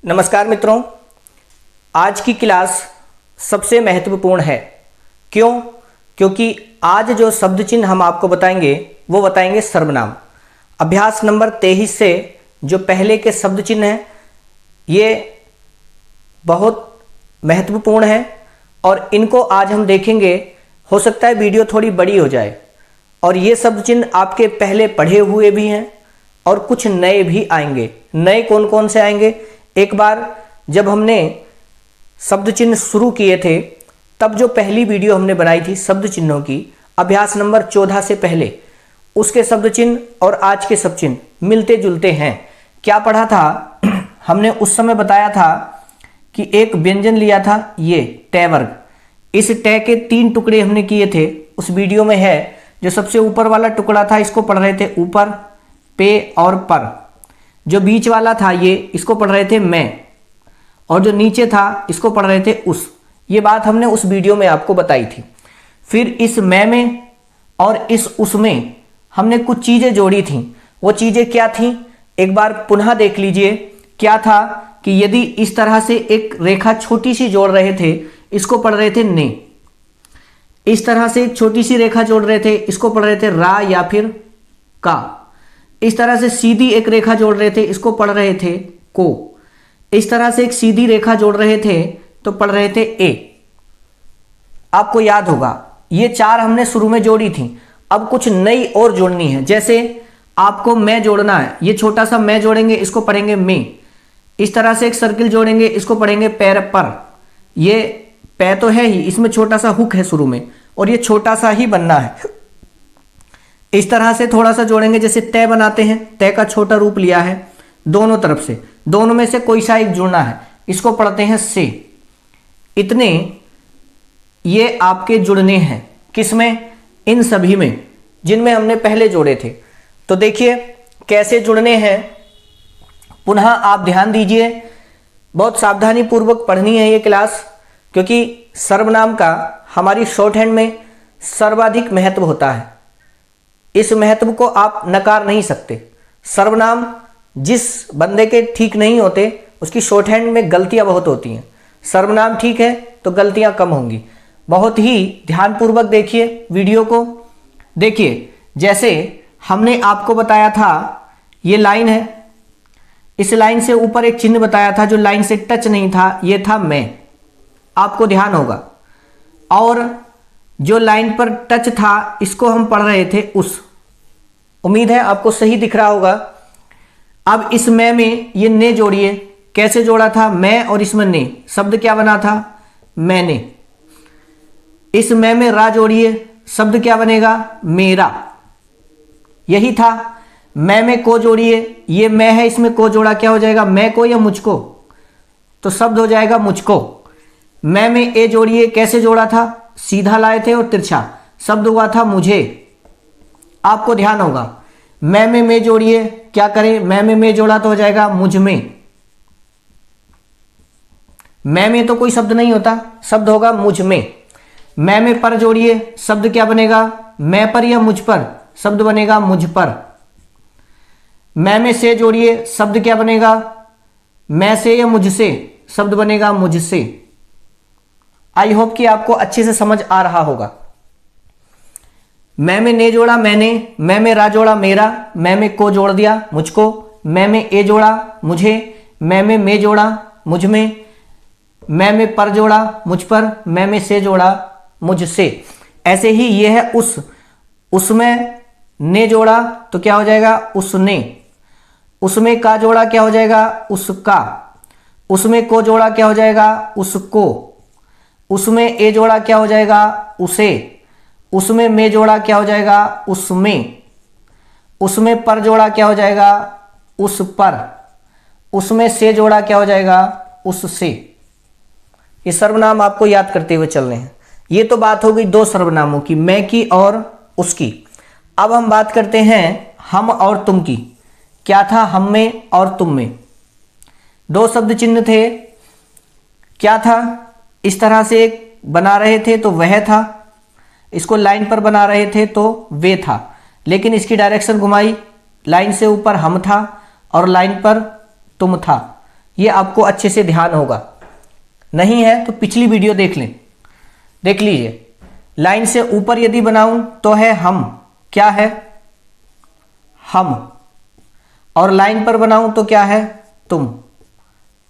नमस्कार मित्रों, आज की क्लास सबसे महत्वपूर्ण है। क्यों? क्योंकि आज जो शब्द चिन्ह हम आपको बताएंगे वो बताएंगे सर्वनाम। अभ्यास नंबर 23 से जो पहले के शब्द चिन्ह हैं ये बहुत महत्वपूर्ण है और इनको आज हम देखेंगे। हो सकता है वीडियो थोड़ी बड़ी हो जाए और ये शब्द चिन्ह आपके पहले पढ़े हुए भी हैं और कुछ नए भी आएंगे। नए कौन कौन से आएंगे? एक बार जब हमने शब्द चिन्ह शुरू किए थे तब जो पहली वीडियो हमने बनाई थी शब्द चिन्हों की, अभ्यास नंबर 14 से पहले, उसके शब्द चिन्ह और आज के शब्द चिन्ह मिलते जुलते हैं। क्या पढ़ा था हमने? उस समय बताया था कि एक व्यंजन लिया था ये ट वर्ग। इस ट के 3 टुकड़े हमने किए थे, उस वीडियो में है। जो सबसे ऊपर वाला टुकड़ा था इसको पढ़ रहे थे ऊपर, पे और पर। जो बीच वाला था ये, इसको पढ़ रहे थे मैं, और जो नीचे था इसको पढ़ रहे थे उस। ये बात हमने उस वीडियो में आपको बताई थी। फिर इस मैं में और इस उस में हमने कुछ चीजें जोड़ी थी। वो चीजें क्या थी एक बार पुनः देख लीजिए। क्या था कि यदि इस तरह से एक रेखा छोटी सी जोड़ रहे थे, इसको पढ़ रहे थे ने। इस तरह से एक छोटी सी रेखा जोड़ रहे थे, इसको पढ़ रहे थे रा या फिर का। इस तरह से सीधी एक रेखा जोड़ रहे थे, इसको पढ़ रहे थे को। इस तरह से एक सीधी रेखा जोड़ रहे थे तो पढ़ रहे थे ए। आपको याद होगा ये 4 हमने शुरू में जोड़ी थी। अब कुछ नई और जोड़नी है। जैसे आपको मैं जोड़ना है, ये छोटा सा मैं जोड़ेंगे, इसको पढ़ेंगे में। इस तरह से एक सर्किल जोड़ेंगे, इसको पढ़ेंगे पैर पर। ये पै तो है ही, इसमें छोटा सा हुक है शुरू में और ये छोटा सा ही बनना है। इस तरह से थोड़ा सा जोड़ेंगे, जैसे तय बनाते हैं, तय का छोटा रूप लिया है दोनों तरफ से। दोनों में से कोई सा एक जुड़ना है, इसको पढ़ते हैं से। इतने ये आपके जुड़ने हैं। किसमें? इन सभी में जिनमें हमने पहले जोड़े थे। तो देखिए कैसे जुड़ने हैं, पुनः आप ध्यान दीजिए। बहुत सावधानी पूर्वक पढ़नी है ये क्लास, क्योंकि सर्वनाम का हमारी शॉर्ट हैंड में सर्वाधिक महत्व होता है। इस महत्व को आप नकार नहीं सकते। सर्वनाम जिस बंदे के ठीक नहीं होते उसकी शॉर्ट हैंड में गलतियां बहुत होती हैं। सर्वनाम ठीक है तो गलतियां कम होंगी। बहुत ही ध्यानपूर्वक देखिए वीडियो को। देखिए जैसे हमने आपको बताया था ये लाइन है, इस लाइन से ऊपर एक चिन्ह बताया था जो लाइन से टच नहीं था, ये था मैं। आपको ध्यान होगा। और जो लाइन पर टच था इसको हम पढ़ रहे थे उस। उम्मीद है आपको सही दिख रहा होगा। अब इस मैं में ये ने जोड़िए। कैसे जोड़ा था? मैं और इसमें ने, शब्द क्या बना था? मैंने। इस मैं में रा जोड़िए, शब्द क्या बनेगा? मेरा। यही था। मैं में को जोड़िए, ये मैं है, इसमें को जोड़ा, क्या हो जाएगा? मैं को या मुझको? तो शब्द हो जाएगा मुझको। मैं में ए जोड़िए। कैसे जोड़ा था? सीधा लाए थे और तिरछा, शब्द हुआ था मुझे। आपको ध्यान होगा। मैं में जोड़िए, क्या करें? मैं में जोड़ा तो हो जाएगा मुझ में। मैं में तो कोई शब्द नहीं होता, शब्द होगा मुझ में। मैं में पर जोड़िए, शब्द क्या बनेगा? मैं पर या मुझ पर? शब्द बनेगा मुझ पर। मैं में से जोड़िए, शब्द क्या बनेगा? मैं से या मुझसे? शब्द बनेगा मुझसे। आई होप कि आपको अच्छे से समझ आ रहा होगा। मैं में ने जोड़ा मैंने, मैं में रा जोड़ा मेरा, मैं में को जोड़ दिया मुझको, मैं में ए जोड़ा मुझे, मैं में जोड़ा मुझ में, मैं में पर जोड़ा मुझ पर, मैं में से जोड़ा मुझसे। ऐसे ही ये है उस। उसमें ने जोड़ा तो क्या हो जाएगा? उसने। उसमें का जोड़ा क्या हो जाएगा? उसका। उसमें को जोड़ा क्या हो जाएगा? उसको। उसमें ए जोड़ा क्या हो जाएगा? उसे। उसमें में जोड़ा क्या हो जाएगा? उसमें। उसमें पर जोड़ा क्या हो जाएगा? उस पर। उसमें से जोड़ा क्या हो जाएगा? उससे। ये सर्वनाम आपको याद करते हुए चलने हैं। ये तो बात हो गई 2 सर्वनामों की, मैं की और उसकी। अब हम बात करते हैं हम और तुम की। क्या था हम में और तुम में? 2 शब्द चिन्ह थे। क्या था? इस तरह से एक बना रहे थे तो वह था, इसको लाइन पर बना रहे थे तो वे था। लेकिन इसकी डायरेक्शन घुमाई, लाइन से ऊपर हम था और लाइन पर तुम था। ये आपको अच्छे से ध्यान होगा। नहीं है तो पिछली वीडियो देख लें, देख लीजिए। लाइन से ऊपर यदि बनाऊं तो है हम, क्या है? हम। और लाइन पर बनाऊं तो क्या है? तुम।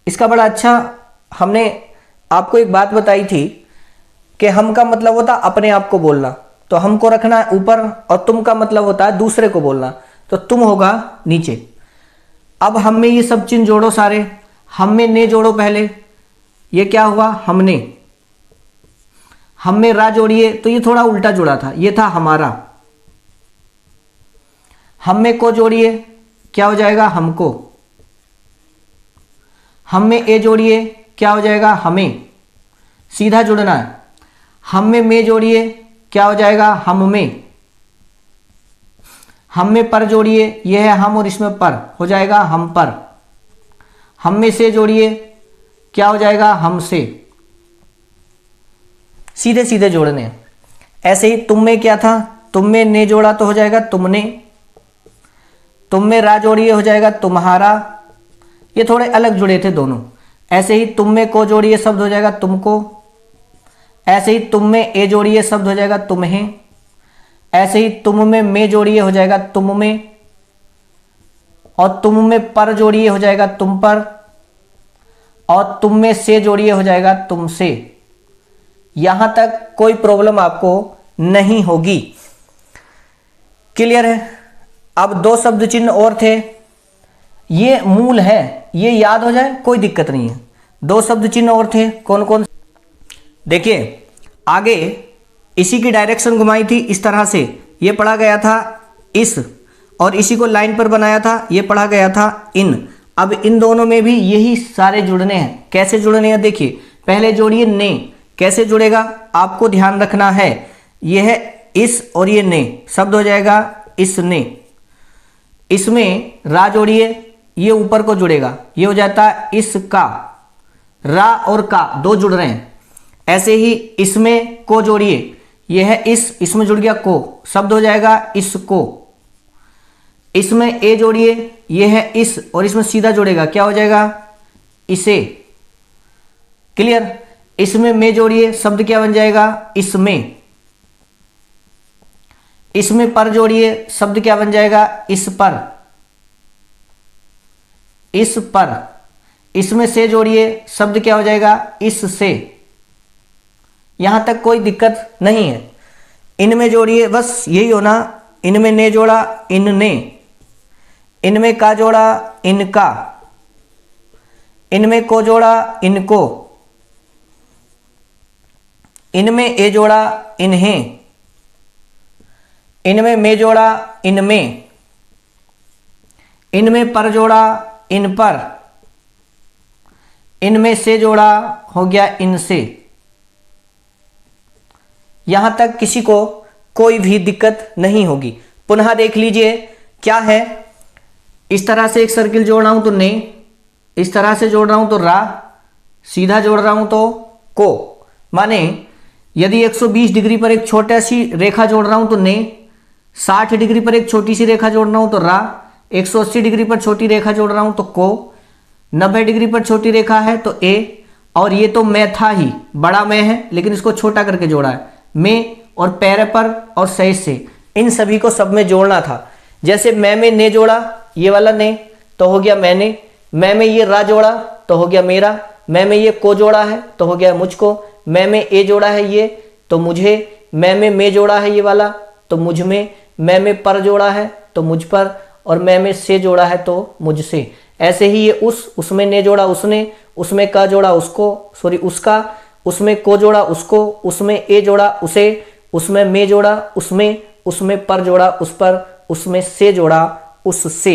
इसका बड़ा अच्छा, हमने आपको एक बात बताई थी कि हम का मतलब होता अपने आप को बोलना, तो हमको रखना है ऊपर, और तुम का मतलब होता है दूसरे को बोलना, तो तुम होगा नीचे। अब हम में ये सब चिन्ह जोड़ो सारे, हम में ने जोड़ो पहले, ये क्या हुआ? हमने। हम में रा जोड़िए तो ये थोड़ा उल्टा जुड़ा था, ये था हमारा। हम में को जोड़िए, क्या हो जाएगा? हमको। हम में ए जोड़िए, क्या हो जाएगा? हमें। सीधा जुड़ना है। हम में जोड़िए, क्या हो जाएगा? हम में। हम में पर जोड़िए, यह है हम और इसमें पर, हो जाएगा हम पर। हम में से जोड़िए, क्या हो जाएगा? हमसे। सीधे सीधे जोड़ने हैं। ऐसे ही तुम में क्या था? तुम में ने जोड़ा तो हो जाएगा तुमने। तुम में रा जोड़िए, हो जाएगा तुम्हारा। ये थोड़े अलग जुड़े थे दोनों। ऐसे ही तुम में को जोड़िए, शब्द हो जाएगा तुमको। ऐसे ही तुम में ए जोड़िए, शब्द हो जाएगा तुम्हें। ऐसे ही तुम में जोड़िए, हो जाएगा तुम में। और तुम में पर जोड़िए, हो जाएगा तुम पर। और तुम में से जोड़िए, हो जाएगा तुमसे। यहां तक कोई प्रॉब्लम आपको नहीं होगी। क्लियर है? अब दो शब्द चिन्ह और थे, ये मूल है, ये याद हो जाए कोई दिक्कत नहीं है। दो शब्द चिन्ह और थे, कौन कौन? देखिए आगे इसी की डायरेक्शन घुमाई थी इस तरह से, ये पढ़ा गया था इस, और इसी को लाइन पर बनाया था, ये पढ़ा गया था इन। अब इन दोनों में भी यही सारे जुड़ने हैं। कैसे जुड़ने हैं? देखिए पहले जोड़िए ने, कैसे जुड़ेगा आपको ध्यान रखना है। यह है इस और ये ने, शब्द हो जाएगा इसने। इसमें रा जोड़िए, ये ऊपर को जुड़ेगा, ये हो जाता है इसका। रा और का दो जुड़ रहे हैं। ऐसे ही इसमें को जोड़िए, यह है इस, इसमें जुड़ गया को, शब्द हो जाएगा इसको। इसमें ए जोड़िए, यह है इस, और इसमें सीधा जुड़ेगा, क्या हो जाएगा? इसे। क्लियर? इसमें में जोड़िए, शब्द क्या बन जाएगा? इसमें। इसमें पर जोड़िए, शब्द क्या बन जाएगा? इस पर। इस पर। इसमें से जोड़िए, शब्द क्या हो जाएगा? इससे। यहां तक कोई दिक्कत नहीं है। इनमें जोड़िए, बस यही होना। इनमें ने जोड़ा, इनने। इनमें का जोड़ा, इनका। इनमें को जोड़ा, इनको। इनमें ए जोड़ा, इन्हें। इनमें में जोड़ा, इनमें। इनमें पर जोड़ा, इन पर। इनमें से जोड़ा, हो गया इनसे। यहां तक किसी को कोई भी दिक्कत नहीं होगी। पुनः देख लीजिए क्या है। इस तरह से एक सर्किल जोड़ रहा हूं तो ने, इस तरह से जोड़ रहा हूं तो रा, सीधा जोड़ रहा हूं तो को। माने यदि 120 डिग्री पर एक छोटा सी रेखा जोड़ रहा हूं तो ने, 60 डिग्री पर एक छोटी सी रेखा जोड़ रहा हूं तो रा, 180 डिग्री पर छोटी रेखा जोड़ रहा हूं तो को, 90 डिग्री पर छोटी रेखा है तो ए, और ये तो मैं था ही, बड़ा मैं है लेकिन इसको छोटा करके जोड़ा है, मैं और पैरे पर और सही से, इन सभी को सब में जोड़ना था। जैसे मैं में ने जोड़ा, ये वाला ने तो हो गया मैंने। मैं में ये रा जोड़ा तो हो गया मेरा। मैं में ये को जोड़ा है तो हो गया मुझको। मैं में ए जोड़ा है ये तो मुझे। मैं में जोड़ा है ये वाला तो मुझ में। मैं में पर जोड़ा है तो मुझ पर, और मैं में से जोड़ा है तो मुझसे। ऐसे ही ये उसमें ने जोड़ा उसने, उसमें का जोड़ा उसको, सॉरी उसका, उसमें को जोड़ा उसको, उसमें ए जोड़ा उसे, उसमें में जोड़ा उसमें, उसमें पर जोड़ा उस पर, उसमें से जोड़ा उससे।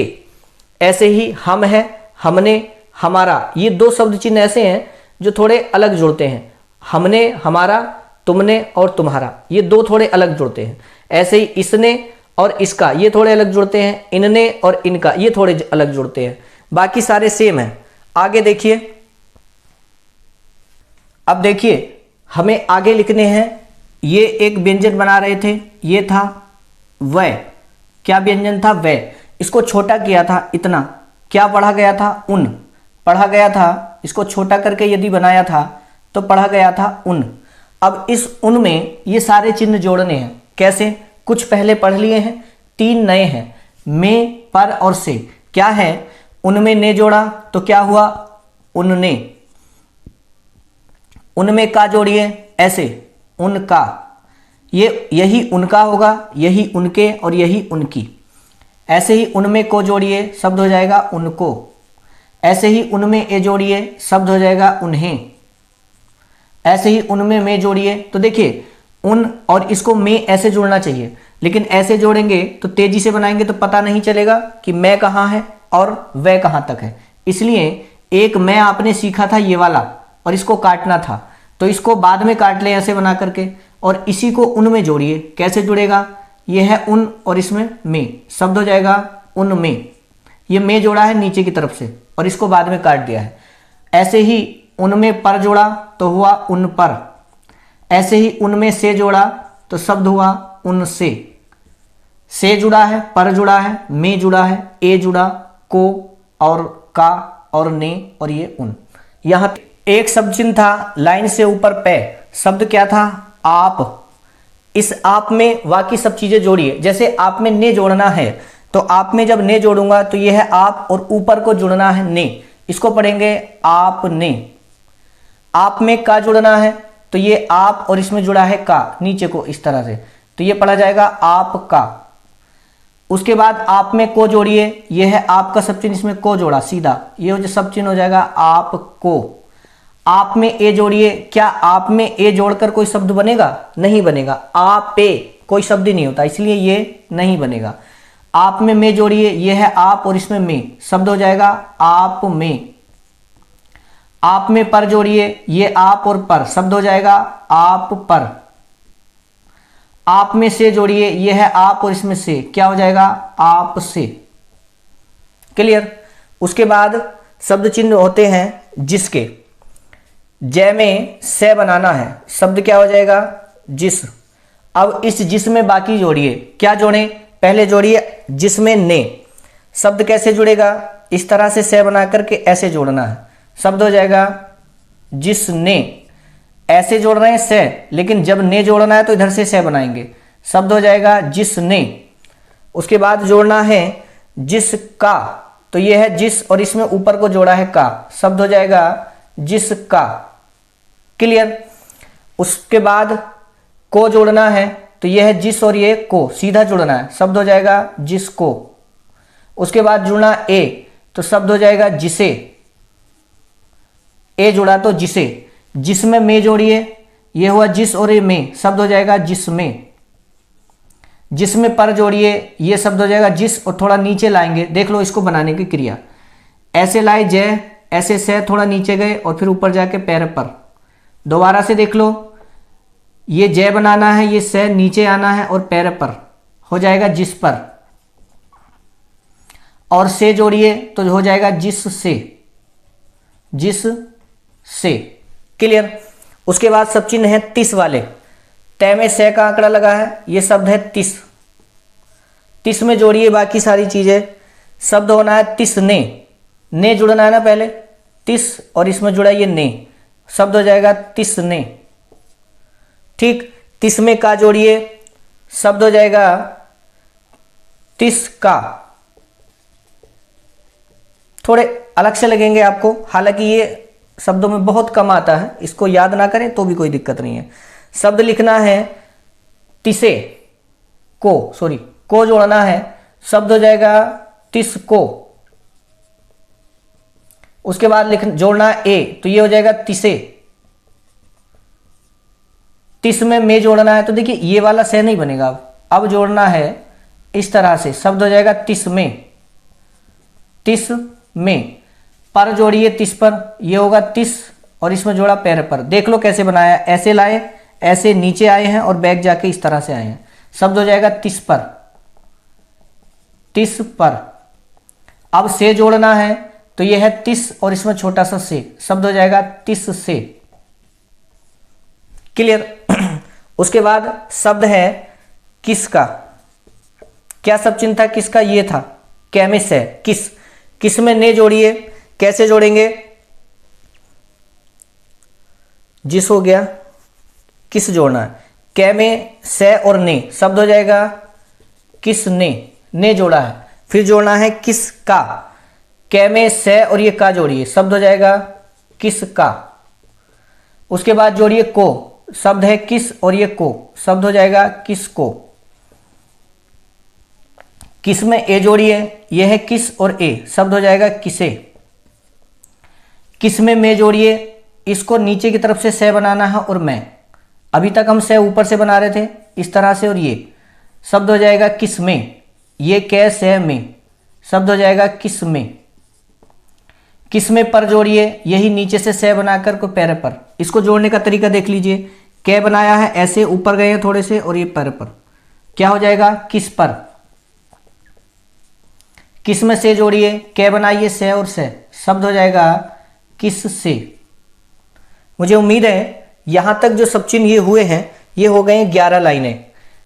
ऐसे ही हम है, हमने, हमारा, ये दो शब्द चिन्ह ऐसे हैं जो थोड़े अलग जुड़ते हैं। हमने, हमारा, तुमने और तुम्हारा, ये दो थोड़े अलग जुड़ते हैं। ऐसे ही इसने और इसका, ये थोड़े अलग जुड़ते हैं। इनने और इनका, ये थोड़े अलग जुड़ते हैं। बाकी सारे सेम हैं। आगे देखिए, अब देखिए हमें आगे लिखने हैं। ये एक व्यंजन बना रहे थे, ये था वह। क्या व्यंजन था? वह। इसको छोटा किया था इतना, क्या पढ़ा गया था? उन। पढ़ा गया था, इसको छोटा करके यदि बनाया था तो पढ़ा गया था उन। अब इस उन में ये सारे चिन्ह जोड़ने हैं। कैसे? कुछ पहले पढ़ लिए हैं, 3 नए हैं, में, पर और से। क्या है? उनमें ने जोड़ा तो क्या हुआ? उनने। उनमें का जोड़िए ऐसे, उनका। ये यही उनका होगा, यही उनके और यही उनकी। ऐसे ही उनमें को जोड़िए, शब्द हो जाएगा उनको। ऐसे ही उनमें ए जोड़िए, शब्द हो जाएगा उन्हें। ऐसे ही उनमें में जोड़िए, तो देखिए उन और इसको में ऐसे जोड़ना चाहिए, लेकिन ऐसे जोड़ेंगे तो तेजी से बनाएंगे तो पता नहीं चलेगा कि मैं कहाँ है और वह कहाँ तक है। इसलिए एक मैं आपने सीखा था ये वाला, और इसको काटना था, तो इसको बाद में काट लें ऐसे बना करके, और इसी को उनमें जोड़िए। कैसे जुड़ेगा? ये है उन और इसमें में, शब्द हो जाएगा उनमें। ये में जोड़ा है नीचे की तरफ से और इसको बाद में काट दिया है। ऐसे ही उनमें पर जोड़ा तो हुआ उन पर। ऐसे ही उनमें से जोड़ा तो शब्द हुआ उनसे। से जुड़ा है, पर जुड़ा है, में जुड़ा है, ए जुड़ा, को और का और ने और ये उन। यहां एक शब्द चिन्ह था लाइन से ऊपर पे, शब्द क्या था? आप। इस आप में बाकी सब चीजें जोड़िए। जैसे आप में ने जोड़ना है तो आप में जब ने जोड़ूंगा तो यह है आप, और ऊपर को जुड़ना है ने, इसको पढ़ेंगे आपने। आप में का जुड़ना है तो ये आप और इसमें जुड़ा है का नीचे को इस तरह से, तो ये पढ़ा जाएगा आपका। उसके बाद आप में को जोड़िए, यह है आपका सब चिन्ह, इसमें को जोड़ा सीधा, ये जो सब चिन्ह हो जाएगा आपको। आप में ए जोड़िए, क्या आप में ए जोड़कर कोई शब्द बनेगा? नहीं बनेगा। आप पे कोई शब्द ही नहीं होता, इसलिए ये नहीं बनेगा। आप में जोड़िए, ये है आप और इसमें में, शब्द हो जाएगा आप में। आप में पर जोड़िए, ये आप और पर, शब्द हो जाएगा आप पर। आप में से जोड़िए, ये है आप और इसमें से, क्या हो जाएगा? आप से। क्लियर? उसके बाद शब्द चिन्ह होते हैं जिसके। जय में से बनाना है, शब्द क्या हो जाएगा? जिस। अब इस जिस में बाकी जोड़िए। क्या जोड़ें? पहले जोड़िए जिसमें ने, शब्द कैसे जुड़ेगा? इस तरह से से बना करके ऐसे जोड़ना है, शब्द हो जाएगा जिसने। ऐसे जोड़ रहे हैं से, लेकिन जब ने जोड़ना है तो इधर से बनाएंगे, शब्द हो जाएगा जिसने। उसके बाद जोड़ना है जिसका, तो ये है जिस और इसमें ऊपर को जोड़ा है का, शब्द हो जाएगा जिसका। क्लियर? उसके बाद को जोड़ना है तो यह है जिस और ये को सीधा जुड़ना है, शब्द हो जाएगा जिसको। उसके बाद जुड़ना ए, तो शब्द हो जाएगा जिसे। ए जुड़ा तो जिसे। जिसमें में जोड़िए, ये हुआ जिस और ये में, शब्द हो जाएगा जिसमें। जिसमें पर जोड़िए, ये शब्द हो जाएगा जिस, और थोड़ा नीचे लाएंगे, देख लो इसको बनाने की क्रिया। ऐसे लाए जय, ऐसे से थोड़ा नीचे गए और फिर ऊपर जाके पैर पर। दोबारा से देख लो, ये जय बनाना है, ये से नीचे आना है और पैर पर हो जाएगा जिस पर। और से जोड़िए तो हो जाएगा जिस से, जिस से। क्लियर? उसके बाद सब चिन्ह है तिस वाले। तय में से का आंकड़ा लगा है, ये शब्द है तिस। तिस में जोड़िए बाकी सारी चीजें, शब्द होना है तिसने। ने जुड़ना है ना पहले, तिस और इसमें जुड़ा ये ने, शब्द हो जाएगा तिसने। ठीक? तिस में का जोड़िए, शब्द हो जाएगा तिस का। थोड़े अलग से लगेंगे आपको, हालांकि ये शब्दों में बहुत कम आता है, इसको याद ना करें तो भी कोई दिक्कत नहीं है। शब्द लिखना है तिसे को, सॉरी को जोड़ना है, शब्द हो जाएगा तिस को। उसके बाद जोड़ना ए, तो ये हो जाएगा तिसे। तिस में जोड़ना है तो देखिए ये वाला से नहीं बनेगा, अब जोड़ना है इस तरह से, शब्द हो जाएगा तिस में। तिस में पर जोड़िए तिस पर, ये होगा तिस और इसमें जोड़ा पैर पर। देख लो कैसे बनाया, ऐसे लाए, ऐसे नीचे आए हैं और बैक जाके इस तरह से आए हैं, शब्द हो जाएगा तिस पर। तिस पर। अब से जोड़ना है तो यह है तिस और इसमें छोटा सा से, शब्द हो जाएगा तिस से। क्लियर? उसके बाद शब्द है किसका। क्या सब चिन्ह था किसका? ये था कै में से, किस। किस में ने जोड़िए, कैसे जोड़ेंगे? जिस हो गया, किस जोड़ना है, कै में से और ने शब्द हो जाएगा किस ने जोड़ा है। फिर जोड़ना है किस का, कै में से और ये का जोड़िए शब्द हो जाएगा किस का। उसके बाद जोड़िए को, शब्द है किस और ये को शब्द हो जाएगा किस को। किस में ए जोड़िए, ये है किस और ए शब्द हो जाएगा किसे। किस में मैं जोड़िए, इसको नीचे की तरफ से से बनाना है और मैं, अभी तक हम से ऊपर से बना रहे थे इस तरह से, और ये शब्द हो जाएगा किस में। ये कै से में शब्द हो जाएगा किस में। किस में पर जोड़िए, यही नीचे से बनाकर को पैर पर। इसको जोड़ने का तरीका देख लीजिए, कै बनाया है ऐसे ऊपर गए हैं थोड़े से और ये पैर पर, क्या हो जाएगा किस पर। किस में से जोड़िए, कै बनाइए से और से शब्द हो जाएगा किस से। मुझे उम्मीद है यहां तक जो सब चिन्ह ये हुए हैं, ये हो गए 11 लाइनें।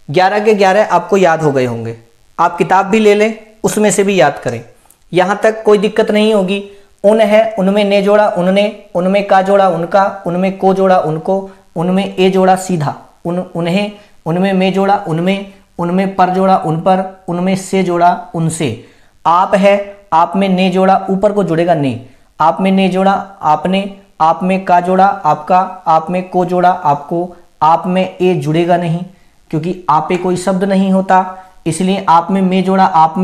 11 के 11 आपको याद हो गए होंगे। आप किताब भी ले लें, उसमें से भी याद करें, यहां तक कोई दिक्कत नहीं होगी। उन है, उनमें ने जोड़ा उनने, उनमें का जोड़ा उनका, उनमें को जोड़ा उनको, उनमें ए जोड़ा सीधा उन्हें, उनमें में जोड़ा उनमें, उनमें पर जोड़ा उन पर, उनमें से जोड़ा उनसे। आप है, आप में ने जोड़ा ऊपर को जुड़ेगा ने, आप में ने जोड़ा आपने, आप में का जोड़ा आपका, आप में को जोड़ा आपको, आप में ए जुड़ेगा नहीं क्योंकि आपे कोई शब्द नहीं होता, इसलिए आप में जोड़ा आप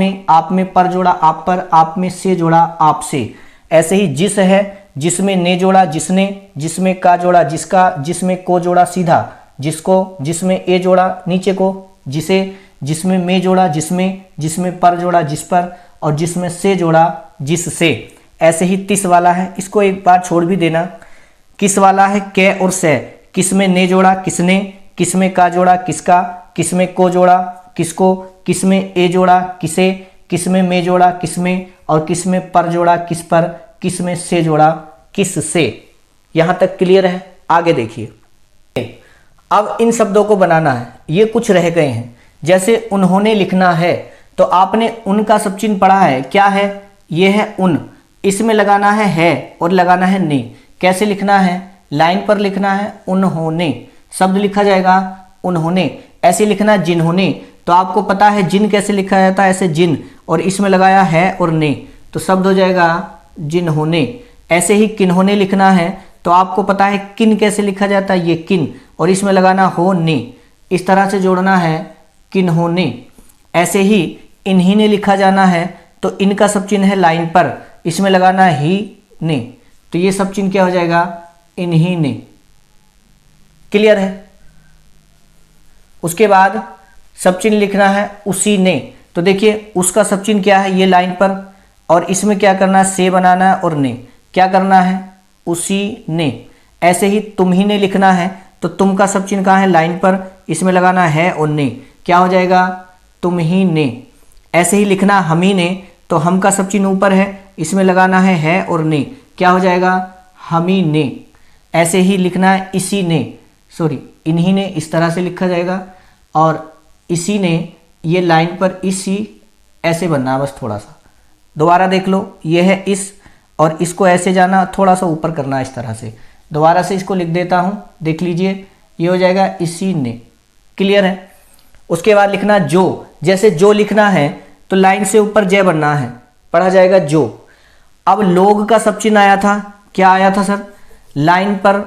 में पर जोड़ा आप पर, आप में से जोड़ा आपसे। ऐसे ही जिस है, जिसमें ने जोड़ा जिसने, जिसमें का जोड़ा जिसका, जिसमें को जोड़ा सीधा जिसको, जिसमें ए जोड़ा नीचे को जिसे, जिसमें में जोड़ा जिसमें, जिसमें पर जोड़ा जिस पर, और जिसमें से जोड़ा जिससे। ऐसे ही तिस वाला है, इसको एक बार छोड़ भी देना। किस वाला है कै और से, किस में ने जोड़ा किसने, किस में का जोड़ा किसका, किस में को जोड़ा किसको, किस में ए जोड़ा किसे, किस में जोड़ा किस में, और किस में पर जोड़ा किस पर, किस में से जोड़ा किस से। यहां तक क्लियर है? आगे देखिए, अब इन शब्दों को बनाना है। ये कुछ रह गए हैं, जैसे उन्होंने लिखना है तो आपने उनका सब चिन्ह पढ़ा है, क्या है, ये है उन, इसमें लगाना है और लगाना है ने। कैसे लिखना है, लाइन पर लिखना है, उन्होंने शब्द लिखा जाएगा उन्होंने। ऐसे लिखना जिन्होंने, तो आपको पता है जिन कैसे लिखा जाता है, ऐसे जिन, और इसमें लगाया है और ने तो शब्द हो जाएगा जिन्होंने। ऐसे ही किन्होंने लिखना है तो आपको पता है किन कैसे लिखा जाता है, ये किन, और इसमें लगाना हो ने, इस तरह से जोड़ना है किन्होंने। ऐसे ही इन्हीं ने लिखा जाना है तो इनका सब चिन्ह है लाइन पर, इसमें लगाना ही ने, तो ये सब चिन्ह क्या हो जाएगा इन्हीं ने। क्लियर है? उसके बाद सब चिन्ह लिखना है उसी ने, तो देखिए उसका सब चिन्ह क्या है, ये लाइन पर, और इसमें क्या करना है से बनाना है और ने, क्या करना है उसी ने। ऐसे ही तुम ही ने लिखना है तो तुम का सब चिन्ह कहाँ है, लाइन पर, इसमें लगाना है और ने, क्या हो जाएगा तुम ही ने। ऐसे ही लिखना हम ही ने, तो हम का सब चिन्ह ऊपर है, इसमें लगाना है और ने, क्या हो जाएगा हम ही ने। ऐसे ही लिखना है इसी ने, सॉरी इन्हीं ने, इस तरह से लिखा जाएगा, और इसी ने ये लाइन पर इसी ऐसे बनना बस थोड़ा सा। दोबारा देख लो, ये है इस, और इसको ऐसे जाना, थोड़ा सा ऊपर करना इस तरह से। दोबारा से इसको लिख देता हूँ, देख लीजिए, ये हो जाएगा इसी ने। क्लियर है? उसके बाद लिखना जो, जैसे जो लिखना है तो लाइन से ऊपर जय बनना है, पढ़ा जाएगा जो। अब लोग का सब चिन्ह आया था, क्या आया था सर, लाइन पर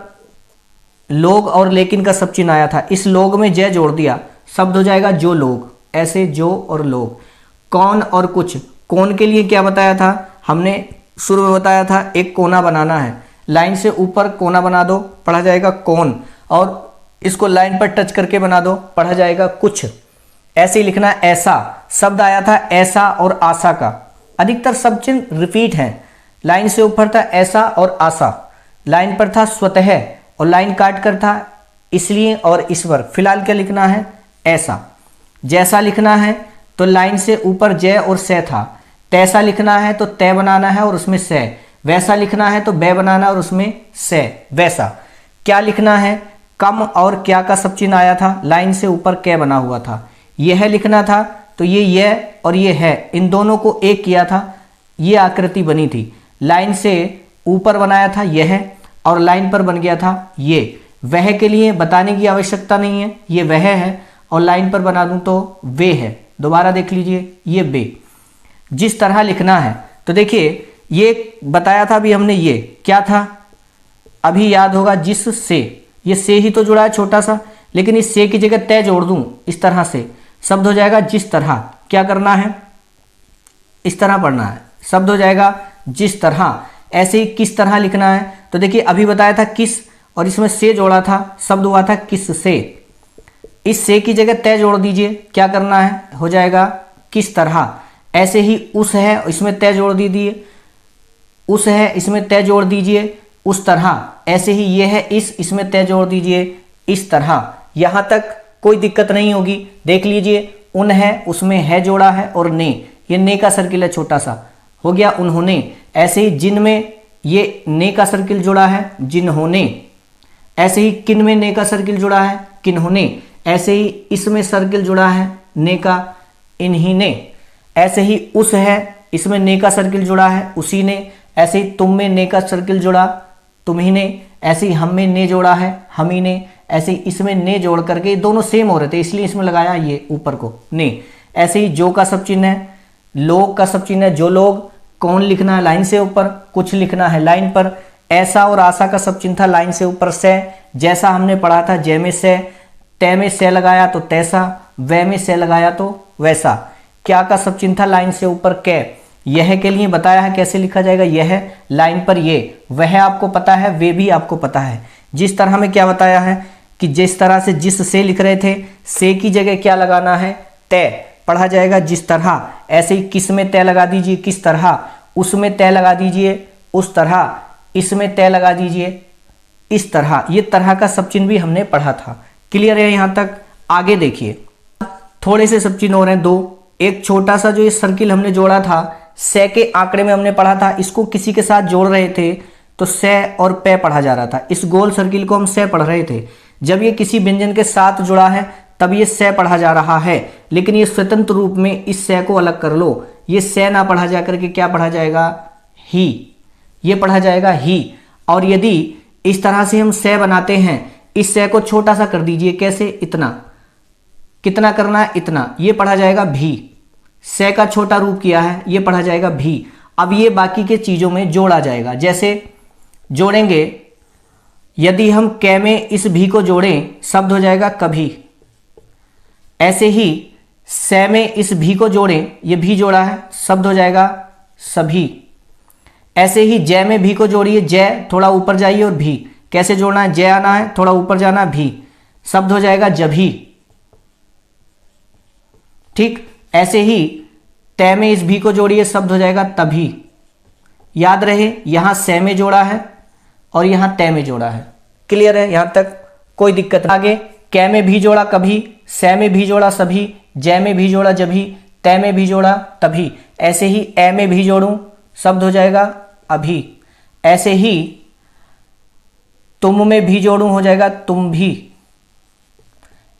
लोग और लेकिन का सब चिन्ह आया था, इस लोग में जय जोड़ दिया, शब्द हो जाएगा जो लोग। ऐसे जो और लोग। कौन और कुछ, कौन के लिए क्या बताया था हमने, शुरू में बताया था एक कोना बनाना है, लाइन से ऊपर कोना बना दो, पढ़ा जाएगा कौन, और इसको लाइन पर टच करके बना दो, पढ़ा जाएगा कुछ। ऐसे ही लिखना ऐसा, शब्द आया था ऐसा और आशा का, अधिकतर सब चिन्ह रिपीट हैं। लाइन से ऊपर था ऐसा और आशा, लाइन पर था स्वतः और लाइन काट कर था इसलिए और ईश्वर। फिलहाल क्या लिखना है ऐसा। जैसा लिखना है तो लाइन से ऊपर जय और से था, तैसा लिखना है तो तय बनाना है और उसमें से, वैसा लिखना है तो बै बनाना और उसमें से, वैसा। क्या लिखना है, कम और क्या का सब चिन्ह आया था, लाइन से ऊपर कै बना हुआ था। यह लिखना था तो ये और ये है, इन दोनों को एक किया था, ये आकृति बनी थी। लाइन से ऊपर बनाया था यह, और लाइन पर बन गया था ये। वह के लिए बताने की आवश्यकता नहीं है, ये वह है, और लाइन पर बना दूं तो वे है। दोबारा देख लीजिए, ये बे। जिस तरह लिखना है, तो देखिए ये बताया था अभी हमने, ये क्या था अभी याद होगा, जिससे, ये से ही तो जुड़ा है छोटा सा, लेकिन इस से की जगह तय जोड़ दूं इस तरह से, शब्द हो जाएगा जिस तरह। क्या करना है, इस तरह पढ़ना है, शब्द हो जाएगा जिस तरह। ऐसे ही किस तरह लिखना है, तो देखिए अभी बताया था किस, और इसमें से जोड़ा था, शब्द हुआ था किस से। इस से की जगह तय जोड़ दीजिए, क्या करना है, हो जाएगा किस तरह। ऐसे ही उस है, इसमें तय जोड़ दीजिए, उस है, इसमें तय जोड़ दीजिए, उस तरह। ऐसे ही ये है इस, इसमें तय जोड़ दीजिए, इस तरह। यहां तक कोई दिक्कत नहीं होगी। देख लीजिए, उन है, उसमें है जोड़ा है, और ने, ये ने का सर्किल है छोटा सा, हो गया उन्होंने। ऐसे ही जिन में ये ने का सर्किल जुड़ा है, जिन्होंने। ऐसे ही किन में ने का सर्किल जुड़ा है, किन्होंने। ऐसे ही इसमें सर्किल जुड़ा है ने का, इन्हीं ने। ऐसे ही उस है, इसमें ने का सर्किल जुड़ा है, उसी ने। ऐसे ही तुम में ने का सर्किल जुड़ा, तुम्ही ने। ऐसे ही हम में ने जोड़ा है, हम ही ने। ऐसे ही इसमें ने जोड़ करके, दोनों सेम हो रहे थे इसलिए इसमें लगाया ये ऊपर को ने। ऐसे ही जो का सब चिन्ह है, लोग का सब चिन्ह है, जो लोग। कौन लिखना है लाइन से ऊपर, कुछ लिखना है लाइन पर। ऐसा और आशा का सब चिन्ह था लाइन से ऊपर से, जैसा हमने पढ़ा था जय में से, तय में से लगाया तो तैसा, वह में से लगाया तो वैसा। क्या का सब चिन्ह था लाइन से ऊपर कै। यह के लिए बताया है कैसे लिखा जाएगा, यह लाइन पर ये। वह आपको पता है, वे भी आपको पता है। जिस तरह में क्या बताया है कि जिस तरह से जिस से लिख रहे थे, से की जगह क्या लगाना है, तय, पढ़ा जाएगा जिस तरह। ऐसे ही किस में तय लगा दीजिए, किस तरह। उसमें तय लगा दीजिए, उस तरह। इसमें तय लगा दीजिए, इस तरह। ये तरह का सब चिन्ह भी हमने पढ़ा था। क्लियर है यहां तक? आगे देखिए, थोड़े से सब चिन्ह हो रहे हैं दो। एक छोटा सा जो ये सर्किल हमने जोड़ा था, से के आंकड़े में हमने पढ़ा था, इसको किसी के साथ जोड़ रहे थे तो से और पे पढ़ा जा रहा था। इस गोल सर्किल को हम से पढ़ रहे थे। जब ये किसी व्यंजन के साथ जुड़ा है तब ये से पढ़ा जा रहा है, लेकिन ये स्वतंत्र रूप में इस से को अलग कर लो। ये से ना पढ़ा जा करके क्या पढ़ा जाएगा, ही। ये पढ़ा जाएगा ही। और यदि इस तरह से हम से बनाते हैं, इस से को छोटा सा कर दीजिए, कैसे, इतना। कितना करना है, इतना। ये पढ़ा जाएगा भी। से का छोटा रूप किया है, ये पढ़ा जाएगा भी। अब ये बाकी के चीजों में जोड़ा जाएगा। जैसे जोड़ेंगे, यदि हम कै में इस भी को जोड़ें, शब्द हो जाएगा कभी। ऐसे ही से में इस भी को जोड़ें, ये भी जोड़ा है, शब्द हो जाएगा सभी। ऐसे ही जय में भी को जोड़िए, जय, थोड़ा ऊपर जाइए, और भी। कैसे जोड़ना है, जय आना है, थोड़ा ऊपर जाना, भी, शब्द हो जाएगा जभी। ठीक। ऐसे ही तय में इस भी को जोड़िए, शब्द हो जाएगा तभी। याद रहे, यहां से में जोड़ा है और यहां तय में जोड़ा है। क्लियर है यहां तक? कोई दिक्कत नहीं। आगे कै में भी जोड़ा कभी, से में भी जोड़ा सभी, जय में भी जोड़ा जभी, तय में भी जोड़ा तभी। ऐसे ही ए में भी जोड़ूं, शब्द हो जाएगा अभी। ऐसे ही तुम में भी जोड़ूं, हो जाएगा तुम भी।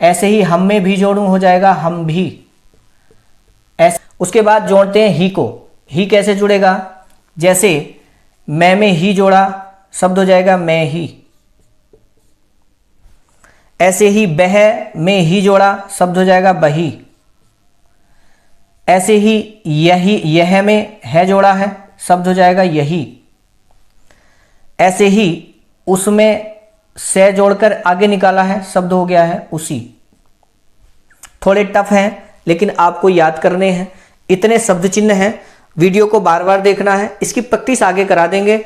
ऐसे ही हम में भी जोड़ूं, हो जाएगा हम भी। ऐसे उसके बाद जोड़ते हैं ही को। ही कैसे जुड़ेगा, जैसे मैं में ही जोड़ा, शब्द हो जाएगा मैं ही। ऐसे ही बह में ही जोड़ा, शब्द हो जाएगा बही। ऐसे ही यही, यह में है जोड़ा है, शब्द हो जाएगा यही। ऐसे ही उसमें से जोड़कर आगे निकाला है, शब्द हो गया है उसी। थोड़े टफ हैं लेकिन आपको याद करने हैं। इतने शब्द चिन्ह हैं, वीडियो को बार बार देखना है, इसकी प्रैक्टिस आगे करा देंगे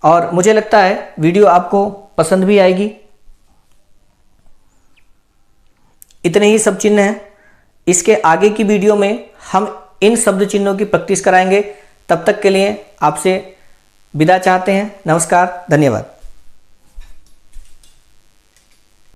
और मुझे लगता है वीडियो आपको पसंद भी आएगी। इतने ही शब्द चिन्ह हैं। इसके आगे की वीडियो में हम इन शब्द चिन्हों की प्रैक्टिस कराएंगे। तब तक के लिए आपसे विदा चाहते हैं। नमस्कार, धन्यवाद।